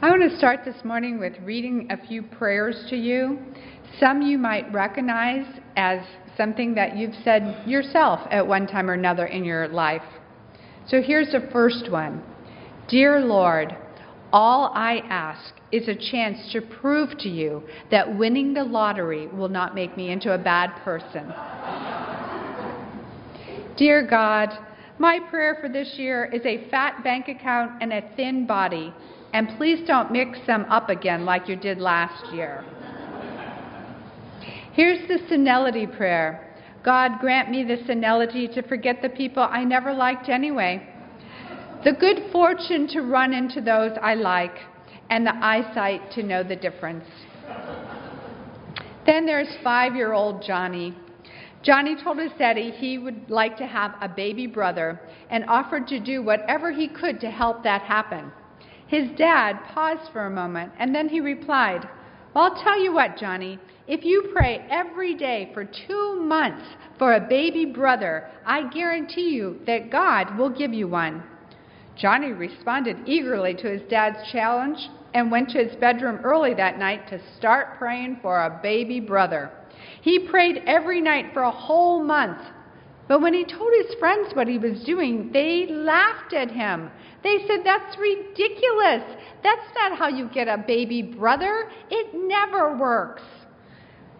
I want to start this morning with reading a few prayers to you. Some you might recognize as something that you've said yourself at one time or another in your life. So here's the first one. Dear Lord, all I ask is a chance to prove to you that winning the lottery will not make me into a bad person. Dear God, my prayer for this year is a fat bank account and a thin body, and please don't mix them up again like you did last year. Here's the senility prayer. God, grant me the senility to forget the people I never liked anyway, the good fortune to run into those I like, and the eyesight to know the difference. Then there's 5-year-old Johnny. Johnny told his daddy he would like to have a baby brother and offered to do whatever he could to help that happen. His dad paused for a moment, and then he replied, well, I'll tell you what, Johnny, if you pray every day for 2 months for a baby brother, I guarantee you that God will give you one. Johnny responded eagerly to his dad's challenge and went to his bedroom early that night to start praying for a baby brother. He prayed every night for a whole month. But when he told his friends what he was doing, they laughed at him. They said, that's ridiculous. That's not how you get a baby brother. It never works.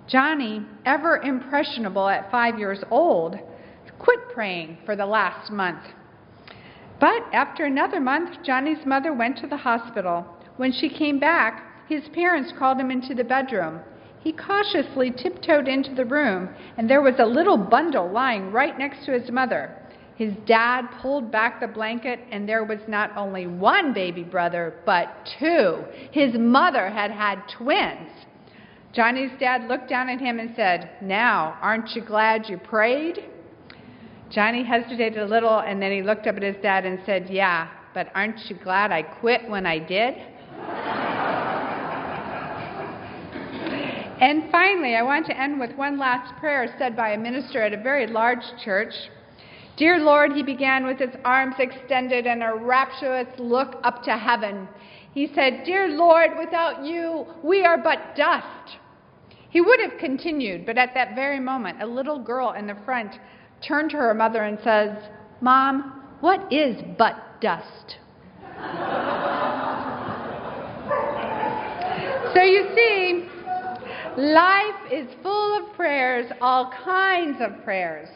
Johnny, ever impressionable at 5 years old, quit praying for the last month. But after another month, Johnny's mother went to the hospital. When she came back, his parents called him into the bedroom. He cautiously tiptoed into the room, and there was a little bundle lying right next to his mother. His dad pulled back the blanket, and there was not only one baby brother, but 2. His mother had had twins. Johnny's dad looked down at him and said, now, aren't you glad you prayed? Johnny hesitated a little, and then he looked up at his dad and said, yeah, but aren't you glad I quit when I did? And finally, I want to end with one last prayer said by a minister at a very large church. Dear Lord, he began with his arms extended and a rapturous look up to heaven. He said, Dear Lord, without you, we are but dust. He would have continued, but at that very moment, a little girl in the front turned to her mother and says, Mom, what is but dust? So you see, life is full of prayers, all kinds of prayers.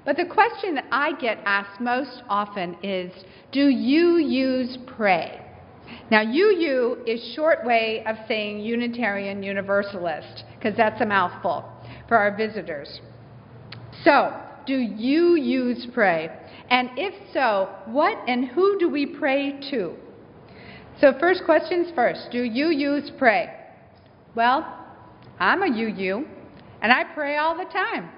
But the question that I get asked most often is, do UUs pray? Now, UU is short way of saying Unitarian Universalist, because that's a mouthful for our visitors. So, do UUs pray? And if so, what and who do we pray to? So first questions first. Do UUs pray? Well, I'm a UU, and I pray all the time.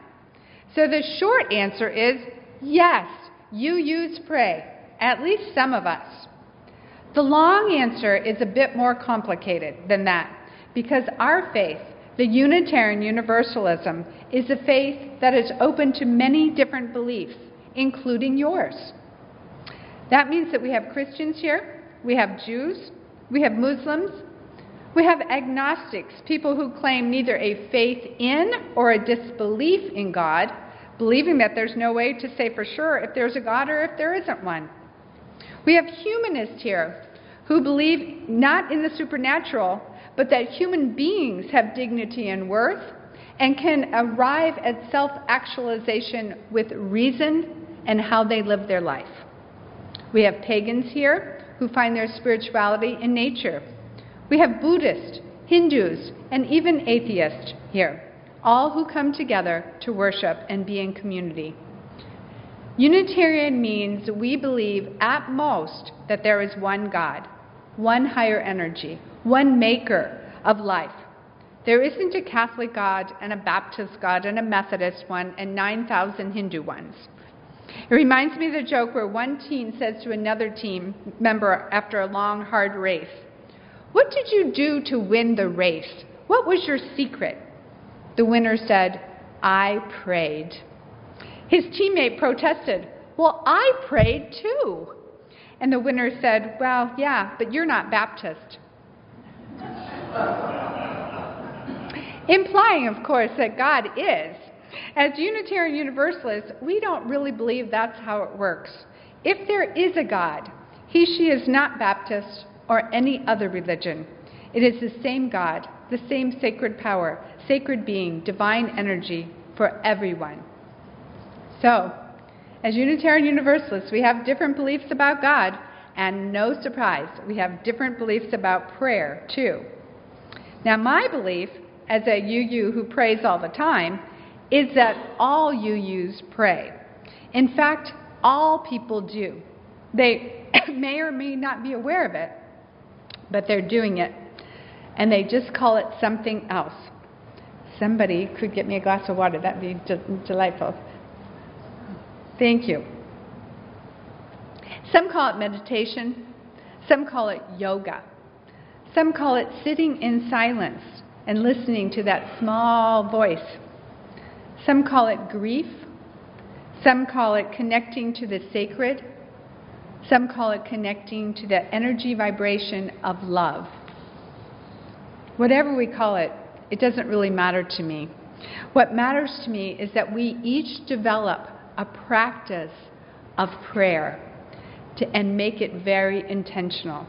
So the short answer is yes, UUs pray, at least some of us. The long answer is a bit more complicated than that, because our faith, the Unitarian Universalism, is a faith that is open to many different beliefs, including yours. That means that we have Christians here, we have Jews, we have Muslims, we have agnostics, people who claim neither a faith in or a disbelief in God, believing that there's no way to say for sure if there's a God or if there isn't one. We have humanists here who believe not in the supernatural, but that human beings have dignity and worth and can arrive at self-actualization with reason and how they live their life. We have pagans here who find their spirituality in nature. We have Buddhists, Hindus, and even atheists here, all who come together to worship and be in community. Unitarian means we believe at most that there is one God, one higher energy, one maker of life. There isn't a Catholic God and a Baptist God and a Methodist one and 9,000 Hindu ones. It reminds me of the joke where one team says to another team member after a long, hard race, "What did you do to win the race? What was your secret?" The winner said, "I prayed." His teammate protested, "Well, I prayed too." And the winner said, "Well, yeah, but you're not Baptist." Implying, of course, that God is. As Unitarian Universalists, we don't really believe that's how it works. If there is a God, she is not Baptist or any other religion. It is the same God, the same sacred power, sacred being, divine energy for everyone. So, as Unitarian Universalists, we have different beliefs about God, and no surprise, we have different beliefs about prayer, too. Now, my belief, as a UU who prays all the time, is that all UUs pray. In fact, all people do. They may or may not be aware of it, but they're doing it, and they just call it something else. Somebody could get me a glass of water. That'd be delightful. Thank you. Some call it meditation. Some call it yoga. Some call it sitting in silence and listening to that small voice. Some call it grief. Some call it connecting to the sacred. Some call it connecting to the energy vibration of love. Whatever we call it, it doesn't really matter to me. What matters to me is that we each develop a practice of prayer and make it very intentional.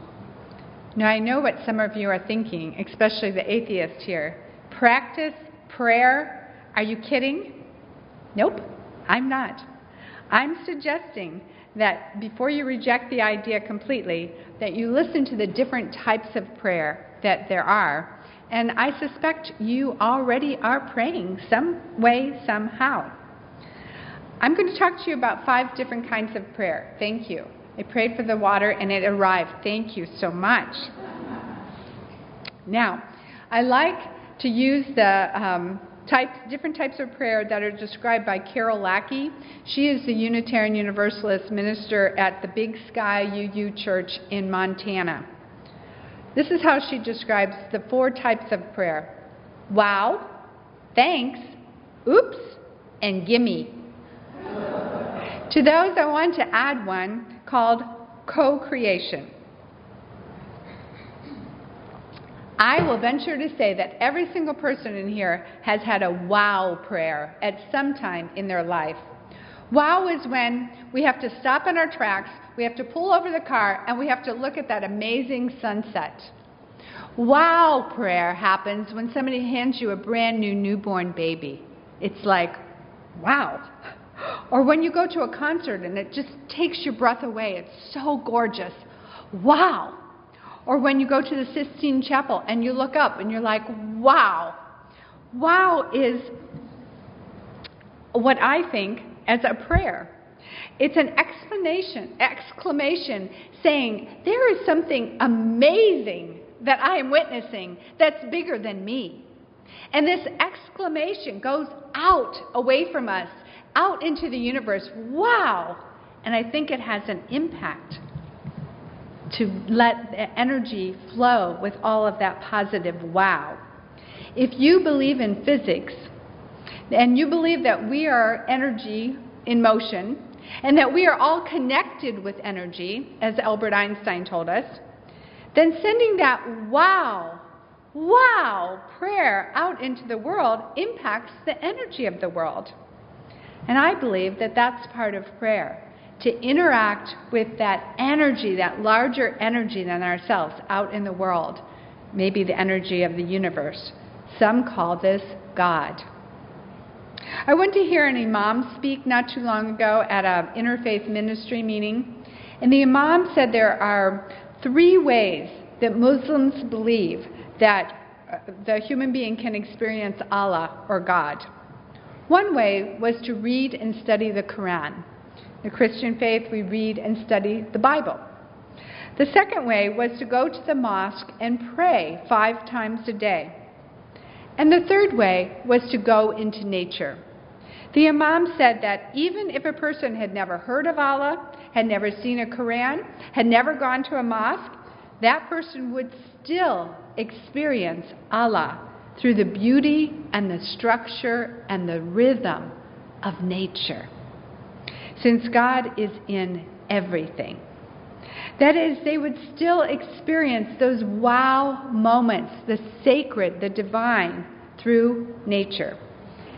Now, I know what some of you are thinking, especially the atheists here. Practice prayer? Are you kidding? Nope, I'm not. I'm suggesting that before you reject the idea completely, that you listen to the different types of prayer that there are. And I suspect you already are praying some way, somehow. I'm going to talk to you about 5 different kinds of prayer. Thank you. I prayed for the water and it arrived. Thank you so much. Now, I like to use the different types of prayer that are described by Carol Lackey. She is the Unitarian Universalist minister at the Big Sky UU Church in Montana. This is how she describes the 4 types of prayer. Wow, thanks, oops, and gimme. To those, I want to add one called co-creation. I will venture to say that every single person in here has had a wow prayer at some time in their life. Wow is when we have to stop in our tracks, we have to pull over the car, and we have to look at that amazing sunset. Wow prayer happens when somebody hands you a brand new newborn baby. It's like, wow. Or when you go to a concert and it just takes your breath away. It's so gorgeous. Wow. Or when you go to the Sistine Chapel and you look up and you're like, wow. Wow is what I think as a prayer. It's an exclamation saying, there is something amazing that I am witnessing that's bigger than me. And this exclamation goes out away from us, out into the universe. Wow! And I think it has an impact to let the energy flow with all of that positive wow. If you believe in physics, and you believe that we are energy in motion, and that we are all connected with energy, as Albert Einstein told us, then sending that wow, wow prayer out into the world impacts the energy of the world. And I believe that that's part of prayer, to interact with that energy, that larger energy than ourselves out in the world, maybe the energy of the universe. Some call this God. I went to hear an imam speak not too long ago at an interfaith ministry meeting, and the imam said there are 3 ways that Muslims believe that the human being can experience Allah or God. One way was to read and study the Quran. The Christian faith, we read and study the Bible. The second way was to go to the mosque and pray 5 times a day. And the third way was to go into nature. The Imam said that even if a person had never heard of Allah, had never seen a Quran, had never gone to a mosque, that person would still experience Allah through the beauty and the structure and the rhythm of nature. Since God is in everything. That is, they would still experience those wow moments, the sacred, the divine, through nature.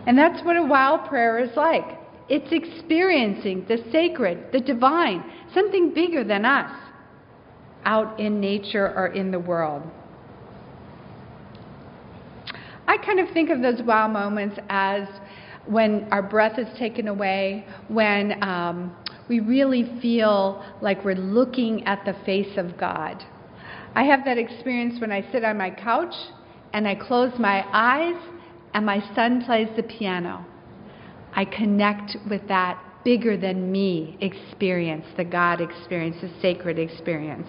And that's what a wow prayer is like. It's experiencing the sacred, the divine, something bigger than us, out in nature or in the world. I kind of think of those wow moments as when our breath is taken away, when we really feel like we're looking at the face of God. I have that experience when I sit on my couch and I close my eyes and my son plays the piano. I connect with that bigger than me experience, the God experience, the sacred experience.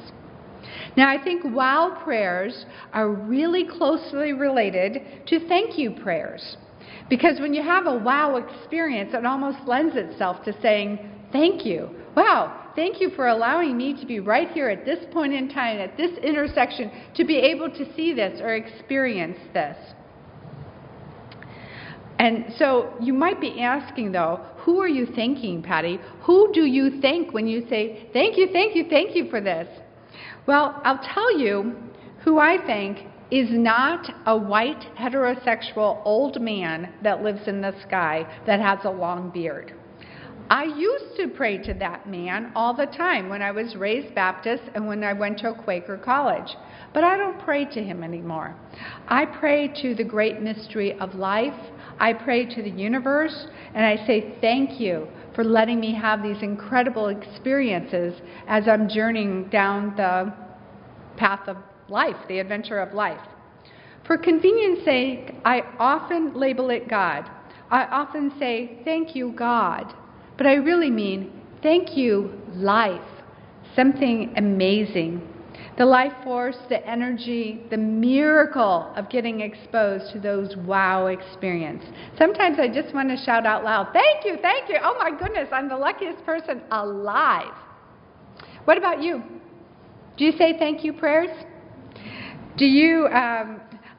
Now, I think wow prayers are really closely related to thank you prayers. Because when you have a wow experience, it almost lends itself to saying, thank you. Wow, thank you for allowing me to be right here at this point in time, at this intersection, to be able to see this or experience this. And so you might be asking, though, who are you thanking, Patti? Who do you thank when you say, thank you, thank you, thank you for this? Well, I'll tell you who I thank is not a white, heterosexual old man that lives in the sky that has a long beard. I used to pray to that man all the time when I was raised Baptist and when I went to a Quaker college. But I don't pray to him anymore. I pray to the great mystery of life. I pray to the universe, and I say thank you for letting me have these incredible experiences as I'm journeying down the path of life, the adventure of life. For convenience sake, I often label it God. I often say, thank you, God. But I really mean, thank you, life. Something amazing. The life force, the energy, the miracle of getting exposed to those wow experiences. Sometimes I just want to shout out loud, thank you, thank you. Oh my goodness, I'm the luckiest person alive. What about you? Do you say thank you prayers? Do you,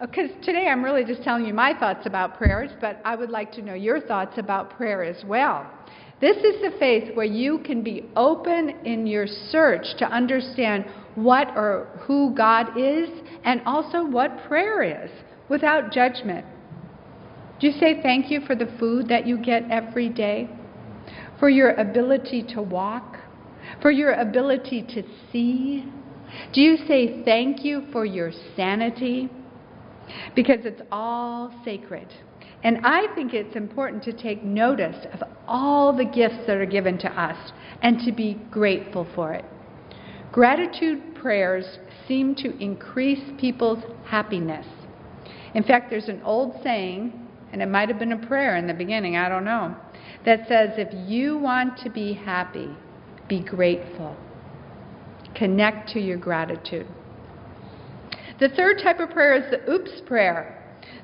because today I'm really just telling you my thoughts about prayers, but I would like to know your thoughts about prayer as well. This is the faith where you can be open in your search to understand what or who God is and also what prayer is without judgment. Do you say thank you for the food that you get every day? For your ability to walk? For your ability to see? Do you say thank you for your sanity? Because it's all sacred. And I think it's important to take notice of all the gifts that are given to us and to be grateful for it. Gratitude prayers seem to increase people's happiness. In fact, there's an old saying, and it might have been a prayer in the beginning, I don't know, that says, if you want to be happy, be grateful. Connect to your gratitude. The third type of prayer is the oops prayer.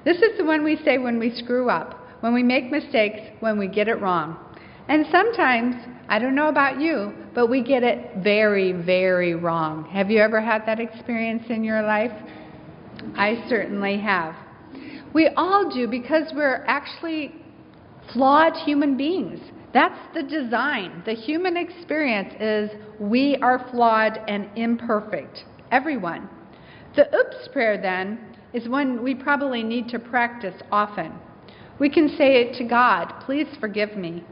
This is the one we say when we screw up, when we make mistakes, when we get it wrong. And sometimes, I don't know about you, but we get it very, very wrong. Have you ever had that experience in your life? I certainly have. We all do because we're actually flawed human beings. That's the design. The human experience is we are flawed and imperfect. Everyone. The oops prayer then is one we probably need to practice often. We can say it to God, please forgive me.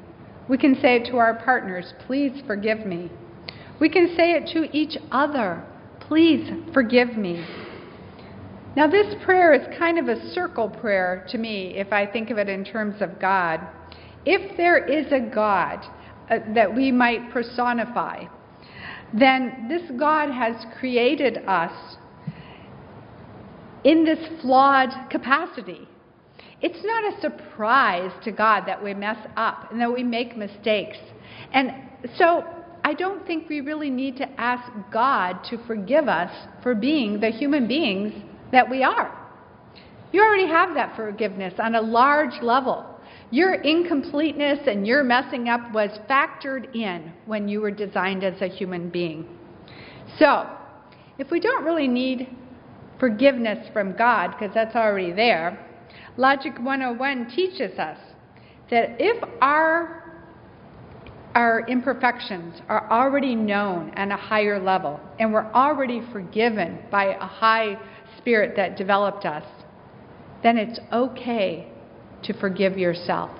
We can say it to our partners, please forgive me. We can say it to each other, please forgive me. Now this prayer is kind of a circle prayer to me if I think of it in terms of God. If there is a God that we might personify, then this God has created us in this flawed capacity. It's not a surprise to God that we mess up and that we make mistakes. And so I don't think we really need to ask God to forgive us for being the human beings that we are. You already have that forgiveness on a large level. Your incompleteness and your messing up was factored in when you were designed as a human being. So, if we don't really need forgiveness from God, because that's already there, Logic 101 teaches us that if our our imperfections are already known at a higher level, and we're already forgiven by a high spirit that developed us, then it's okay to forgive yourself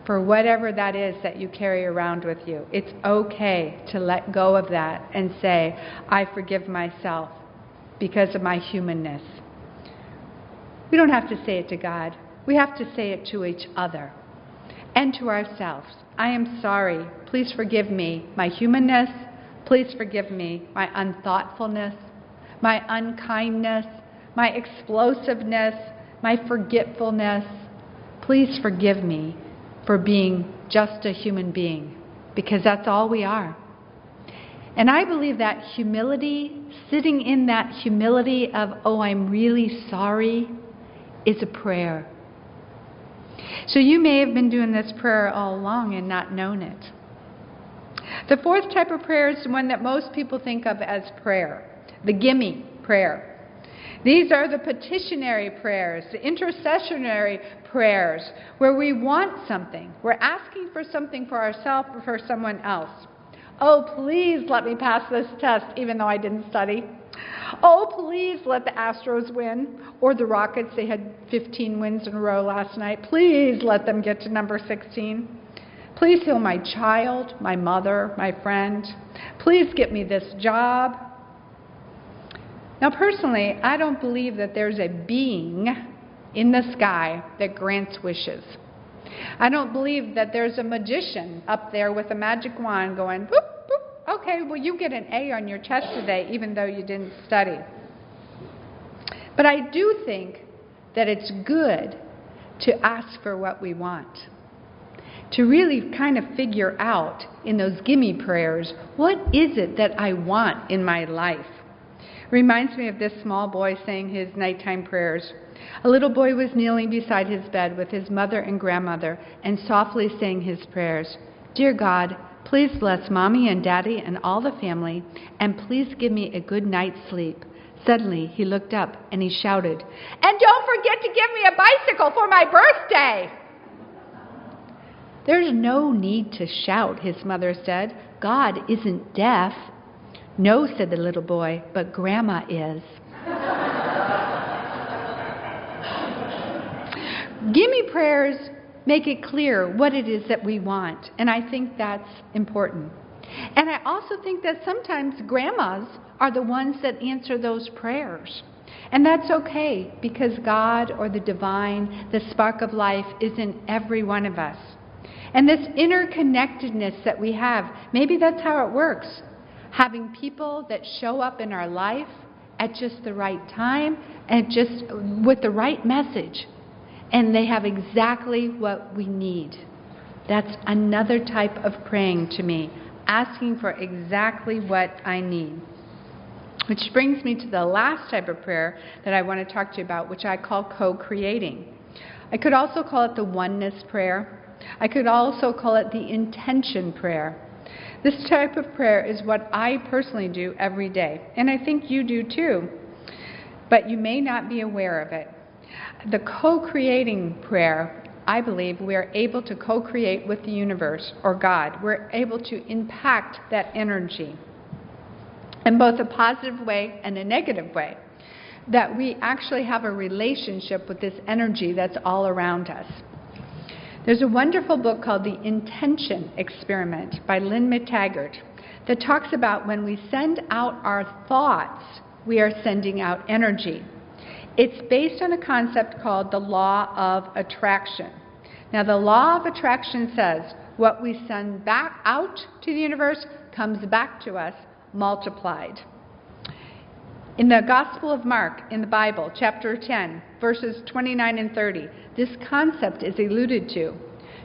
for whatever that is that you carry around with you. It's okay to let go of that and say, I forgive myself because of my humanness. We don't have to say it to God. We have to say it to each other and to ourselves. I am sorry. Please forgive me my humanness. Please forgive me my unthoughtfulness, my unkindness, my explosiveness, my forgetfulness. Please forgive me for being just a human being, because that's all we are. And I believe that humility, sitting in that humility of, oh, I'm really sorry, is a prayer. So you may have been doing this prayer all along and not known it. The fourth type of prayer is the one that most people think of as prayer, the gimme prayer. These are the petitionary prayers, the intercessionary prayers, where we want something. We're asking for something for ourselves or for someone else. Oh, please let me pass this test, even though I didn't study. Oh, please let the Astros win, or the Rockets. They had 15 wins in a row last night. Please let them get to number 16. Please heal my child, my mother, my friend. Please get me this job. Now, personally, I don't believe that there's a being in the sky that grants wishes. I don't believe that there's a magician up there with a magic wand going, boop, boop, okay, well, you get an A on your test today, even though you didn't study. But I do think that it's good to ask for what we want, to really kind of figure out in those gimme prayers, what is it that I want in my life? Reminds me of this small boy saying his nighttime prayers. A little boy was kneeling beside his bed with his mother and grandmother and softly saying his prayers. Dear God, please bless Mommy and Daddy and all the family, and please give me a good night's sleep. Suddenly, he looked up and he shouted, and don't forget to give me a bicycle for my birthday! There's no need to shout, his mother said. God isn't deaf. No, said the little boy, but Grandma is. Gimme prayers make it clear what it is that we want, and I think that's important. And I also think that sometimes grandmas are the ones that answer those prayers. And that's okay, because God or the divine, the spark of life, is in every one of us. And this interconnectedness that we have, maybe that's how it works. Having people that show up in our life at just the right time and just with the right message. And they have exactly what we need. That's another type of praying to me, asking for exactly what I need. Which brings me to the last type of prayer that I want to talk to you about, which I call co-creating. I could also call it the oneness prayer. I could also call it the intention prayer. This type of prayer is what I personally do every day, and I think you do too, but you may not be aware of it. The co-creating prayer, I believe we are able to co-create with the universe or God. We're able to impact that energy in both a positive way and a negative way, that we actually have a relationship with this energy that's all around us. There's a wonderful book called The Intention Experiment by Lynn McTaggart that talks about when we send out our thoughts, we are sending out energy. It's based on a concept called the law of attraction. Now, the law of attraction says what we send back out to the universe comes back to us multiplied. In the Gospel of Mark, in the Bible, chapter 10, verses 29 and 30, this concept is alluded to.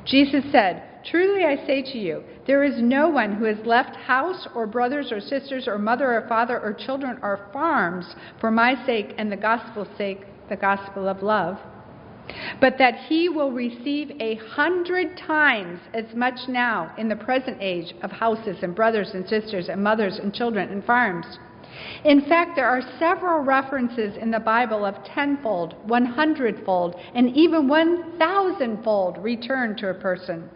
Jesus said, "Truly I say to you, there is no one who has left house or brothers or sisters or mother or father or children or farms for my sake and the gospel's sake, the gospel of love, but that he will receive 100 times as much now in the present age of houses and brothers and sisters and mothers and children and farms." In fact, there are several references in the Bible of 10-fold, 100-fold, and even 1,000-fold return to a person.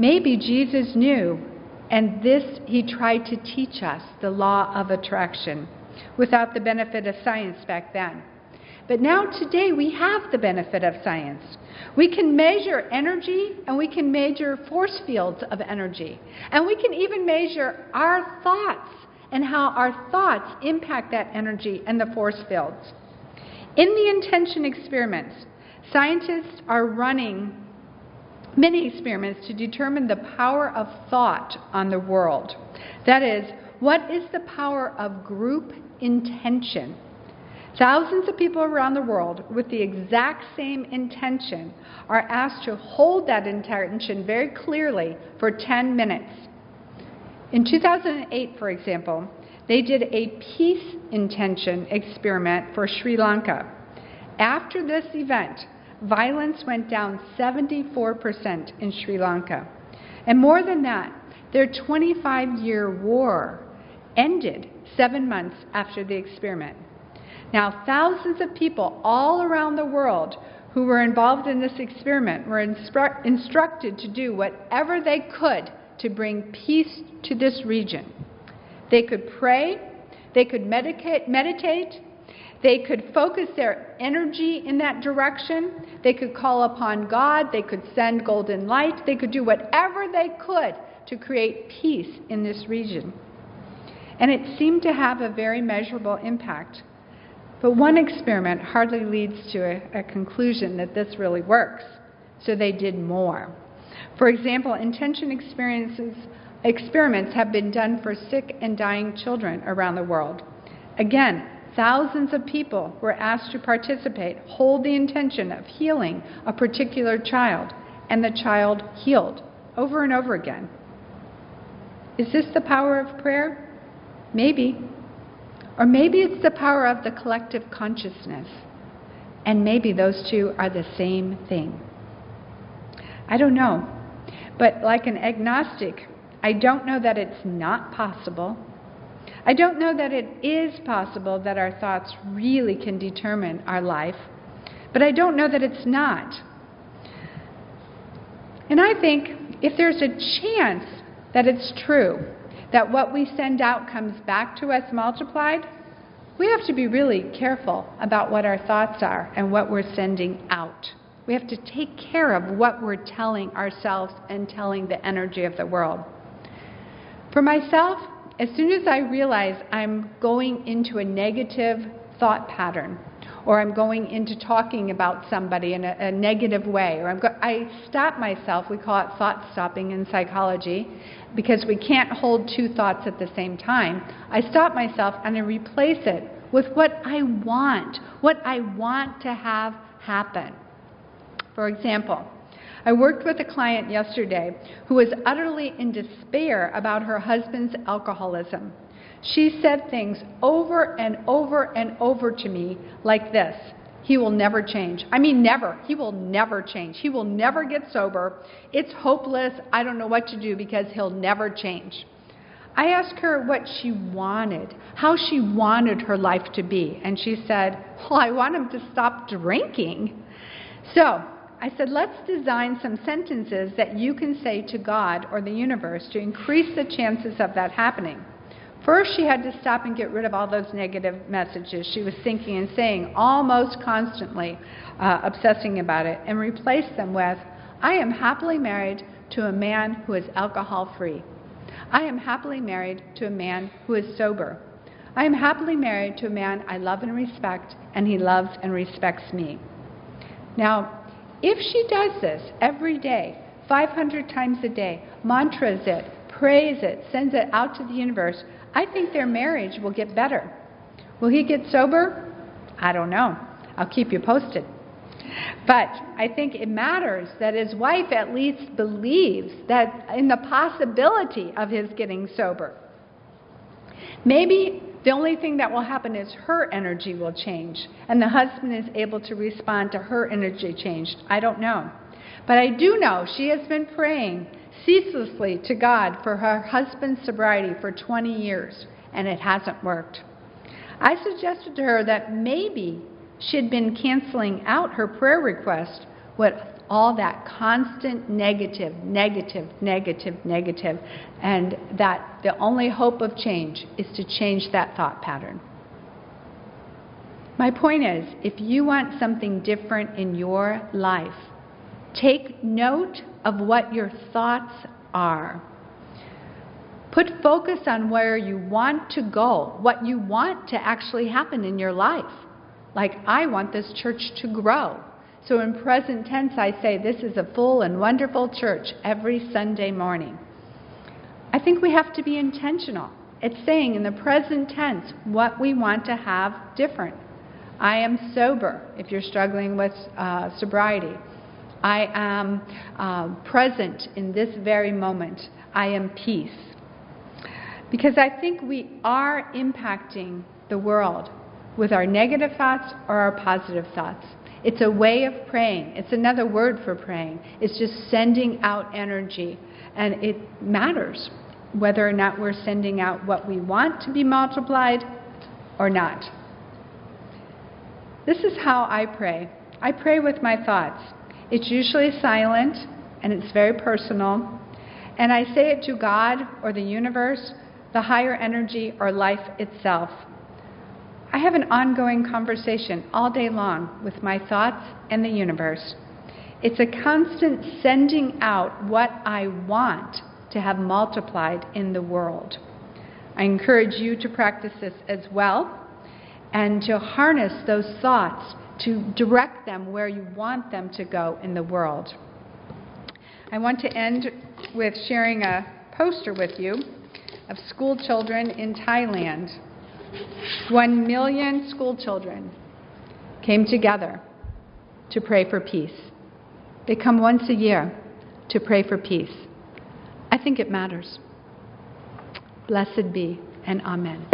Maybe Jesus knew, and this he tried to teach us, the law of attraction, without the benefit of science back then. But now today we have the benefit of science. We can measure energy, and we can measure force fields of energy. And we can even measure our thoughts and how our thoughts impact that energy and the force fields. In the intention experiments, scientists are running many experiments to determine the power of thought on the world. That is, what is the power of group intention? Thousands of people around the world with the exact same intention are asked to hold that intention very clearly for 10 minutes. In 2008, for example, they did a peace intention experiment for Sri Lanka. After this event, violence went down 74% in Sri Lanka. And more than that, their 25-year war ended 7 months after the experiment. Now, thousands of people all around the world who were involved in this experiment were instructed to do whatever they could to bring peace to this region. They could pray, they could meditate, they could focus their energy in that direction, they could call upon God, they could send golden light, they could do whatever they could to create peace in this region. And it seemed to have a very measurable impact. But one experiment hardly leads to a conclusion that this really works. So they did more. For example, intention experiments have been done for sick and dying children around the world. Again, thousands of people were asked to participate, hold the intention of healing a particular child, and the child healed over and over again. Is this the power of prayer? Maybe. Or maybe it's the power of the collective consciousness. And maybe those two are the same thing. I don't know. But like an agnostic, I don't know that it's not possible. I don't know that it is possible that our thoughts really can determine our life. But I don't know that it's not. And I think if there's a chance that it's true, that what we send out comes back to us multiplied, we have to be really careful about what our thoughts are and what we're sending out. We have to take care of what we're telling ourselves and telling the energy of the world. For myself, as soon as I realize I'm going into a negative thought pattern, or I'm going into talking about somebody in a negative way, or I stop myself. We call it thought stopping in psychology, because we can't hold two thoughts at the same time. I stop myself and I replace it with what I want to have happen. For example, I worked with a client yesterday who was utterly in despair about her husband's alcoholism. She said things over and over and over to me like this: he will never change. I mean, never. He will never change. He will never get sober. It's hopeless. I don't know what to do because he'll never change. I asked her what she wanted, how she wanted her life to be. And she said, well, I want him to stop drinking. So I said, let's design some sentences that you can say to God or the universe to increase the chances of that happening. First, she had to stop and get rid of all those negative messages she was thinking and saying almost constantly, obsessing about it, and replace them with, I am happily married to a man who is alcohol-free. I am happily married to a man who is sober. I am happily married to a man I love and respect, and he loves and respects me. Now, if she does this every day, 500 times a day, mantras it, prays it, sends it out to the universe, I think their marriage will get better. Will he get sober? I don't know. I'll keep you posted. But I think it matters that his wife at least believes that in the possibility of his getting sober. Maybe the only thing that will happen is her energy will change, and the husband is able to respond to her energy change. I don't know. But I do know she has been praying ceaselessly to God for her husband's sobriety for 20 years, and it hasn't worked. I suggested to her that maybe she had been canceling out her prayer request all that constant negative, and that the only hope of change is to change that thought pattern. My point is, if you want something different in your life, take note of what your thoughts are. Put focus on where you want to go, what you want to actually happen in your life. Like, I want this church to grow. So in present tense, I say this is a full and wonderful church every Sunday morning. I think we have to be intentional. It's saying in the present tense what we want to have different. I am sober, if you're struggling with sobriety. I am present in this very moment. I am peace. Because I think we are impacting the world with our negative thoughts or our positive thoughts. It's a way of praying. It's another word for praying. It's just sending out energy. And it matters whether or not we're sending out what we want to be multiplied or not. This is how I pray. I pray with my thoughts. It's usually silent, and it's very personal. And I say it to God or the universe, the higher energy, or life itself. I have an ongoing conversation all day long with my thoughts and the universe. It's a constant sending out what I want to have multiplied in the world. I encourage you to practice this as well, and to harness those thoughts to direct them where you want them to go in the world. I want to end with sharing a poster with you of school children in Thailand. 1 million school children came together to pray for peace. They come once a year to pray for peace. I think it matters. Blessed be and amen.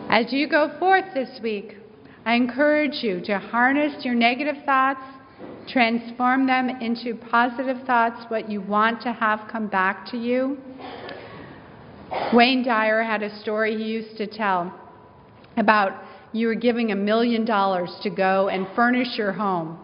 As you go forth this week, I encourage you to harness your negative thoughts, transform them into positive thoughts, what you want to have come back to you. Wayne Dyer had a story he used to tell about you were giving $1 million to go and furnish your home.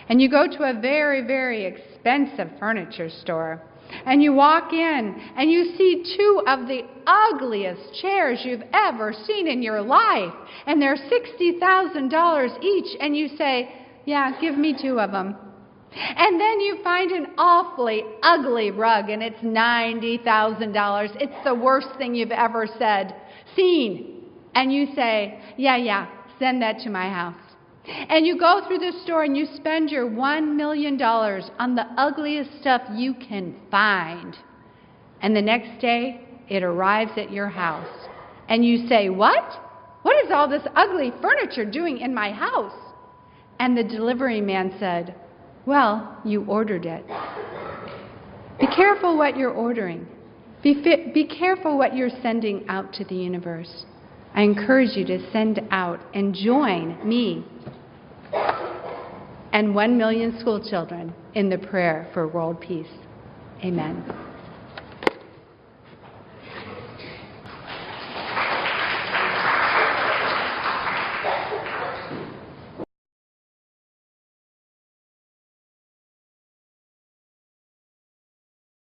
And you go to a very, very expensive furniture store. And you walk in and you see 2 of the ugliest chairs you've ever seen in your life. And they're $60,000 each. And you say, yeah, give me 2 of them. And then you find an awfully ugly rug and it's $90,000. It's the worst thing you've ever seen. And you say, yeah, send that to my house. And you go through the store and you spend your $1 million on the ugliest stuff you can find. And the next day, it arrives at your house. And you say, what? What is all this ugly furniture doing in my house? And the delivery man said, well, you ordered it. Be careful what you're ordering. Be careful what you're sending out to the universe. I encourage you to send out and join me and 1 million school children in the prayer for world peace. Amen.